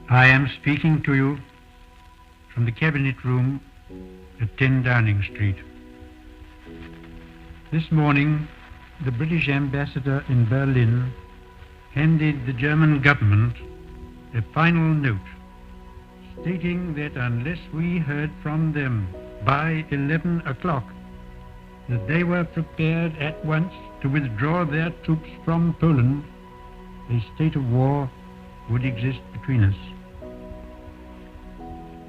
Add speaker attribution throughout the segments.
Speaker 1: I am speaking to you from the Cabinet Room at 10 Downing Street. This morning, the British ambassador in Berlin handed the German government a final note stating that unless we heard from them by 11 o'clock, that they were prepared at once to withdraw their troops from Poland, a state of war would exist between us.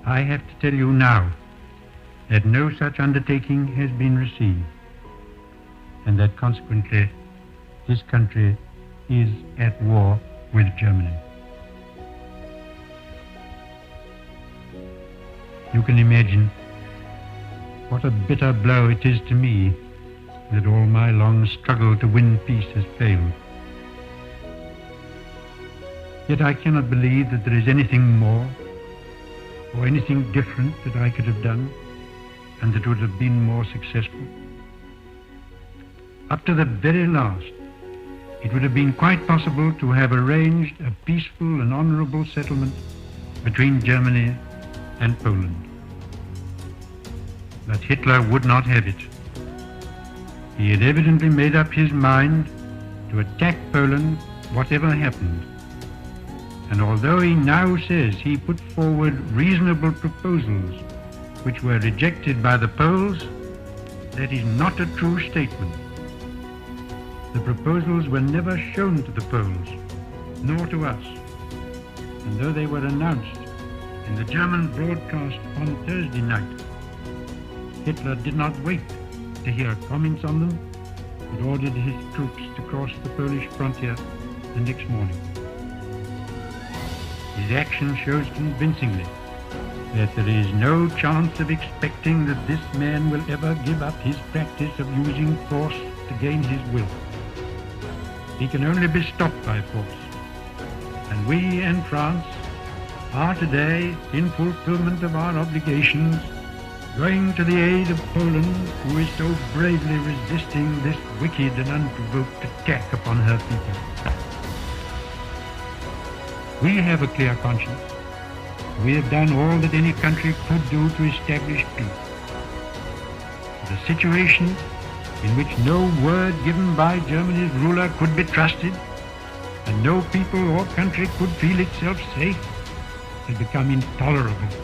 Speaker 1: I have to tell you now that no such undertaking has been received, and that consequently this country is at war with Germany. You can imagine what a bitter blow it is to me that all my long struggle to win peace has failed. Yet I cannot believe that there is anything more or anything different that I could have done and that would have been more successful. Up to the very last, it would have been quite possible to have arranged a peaceful and honorable settlement between Germany and Poland. But Hitler would not have it. He had evidently made up his mind to attack Poland whatever happened. And although he now says he put forward reasonable proposals which were rejected by the Poles, that is not a true statement. The proposals were never shown to the Poles, nor to us. And though they were announced in the German broadcast on Thursday night, Hitler did not wait to hear comments on them, but ordered his troops to cross the Polish frontier the next morning. His action shows convincingly that there is no chance of expecting that this man will ever give up his practice of using force to gain his will. He can only be stopped by force. And we and France are today, in fulfillment of our obligations, going to the aid of Poland, who is so bravely resisting this wicked and unprovoked attack upon her people. We have a clear conscience. We have done all that any country could do to establish peace. The situation in which no word given by Germany's ruler could be trusted, and no people or country could feel itself safe, has become intolerable.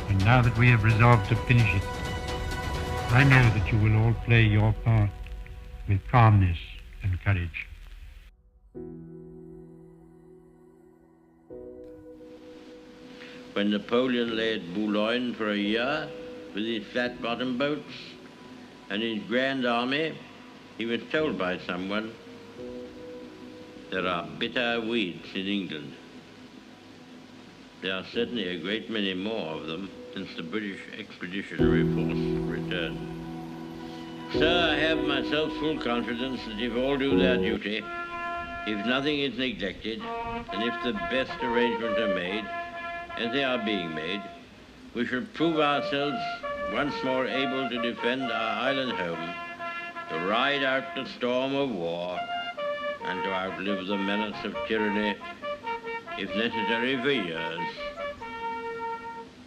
Speaker 1: And now that we have resolved to finish it, I know that you will all play your part with calmness and courage.
Speaker 2: When Napoleon lay at Boulogne for a year with his flat-bottom boats and his grand army, he was told by someone, "There are bitter weeds in England." There are certainly a great many more of them since the British Expeditionary Force returned. Sir, I have myself full confidence that if all do their duty, if nothing is neglected, and if the best arrangements are made, as they are being made, we shall prove ourselves once more able to defend our island home, to ride out the storm of war, and to outlive the menace of tyranny, if necessary for years,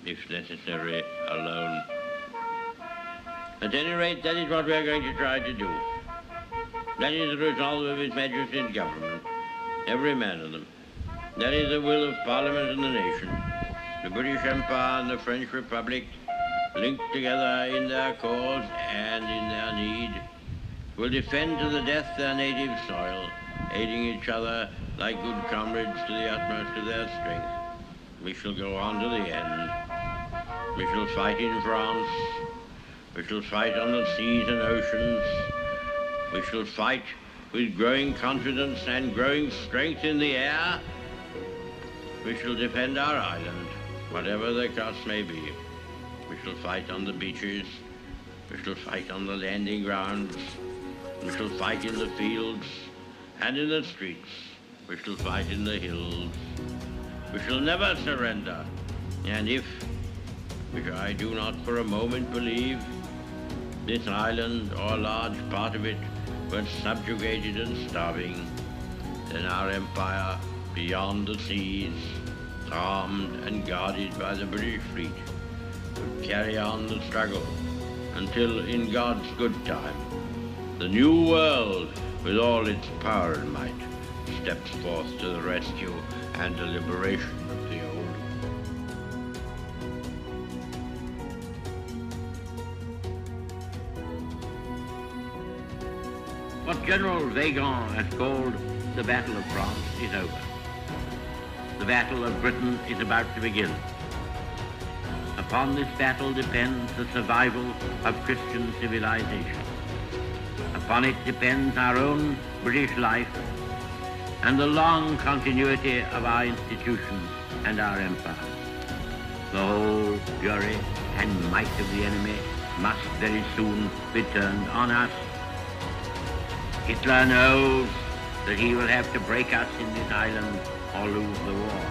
Speaker 2: if necessary alone. At any rate, that is what we are going to try to do. That is the resolve of His Majesty's government, every man of them. That is the will of Parliament and the nation. The British Empire and the French Republic, linked together in their cause and in their need, will defend to the death their native soil, aiding each other like good comrades to the utmost of their strength. We shall go on to the end. We shall fight in France. We shall fight on the seas and oceans. We shall fight with growing confidence and growing strength in the air. We shall defend our island, whatever the cost may be. We shall fight on the beaches. We shall fight on the landing grounds. We shall fight in the fields and in the streets. We shall fight in the hills. We shall never surrender. And if, which I do not for a moment believe, this island or a large part of it were subjugated and starving, then our empire beyond the seas armed and guarded by the British fleet, would carry on the struggle until, in God's good time, the new world, with all its power and might, steps forth to the rescue and the liberation of the old. What General Weygand has called the Battle of France is over. The Battle of Britain is about to begin. Upon this battle depends the survival of Christian civilization. Upon it depends our own British life and the long continuity of our institutions and our empire. The whole fury and might of the enemy must very soon be turned on us. Hitler knows that he will have to break us in this island or lose the war.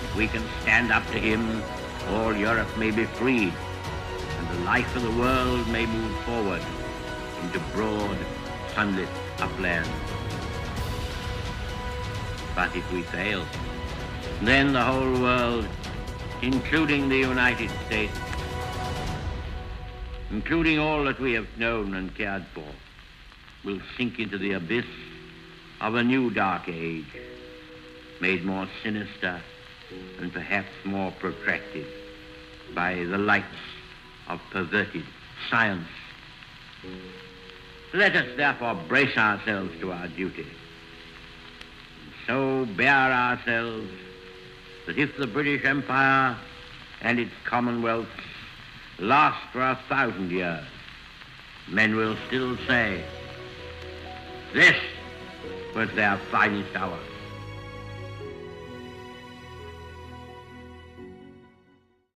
Speaker 2: If we can stand up to him, all Europe may be freed, and the life of the world may move forward into broad, sunlit uplands. But if we fail, then the whole world, including the United States, including all that we have known and cared for, will sink into the abyss of a new dark age, made more sinister and perhaps more protracted by the lights of perverted science. Let us therefore brace ourselves to our duty, and so bear ourselves that if the British Empire and its commonwealths last for 1,000 years, men will still say, this was their finest hour.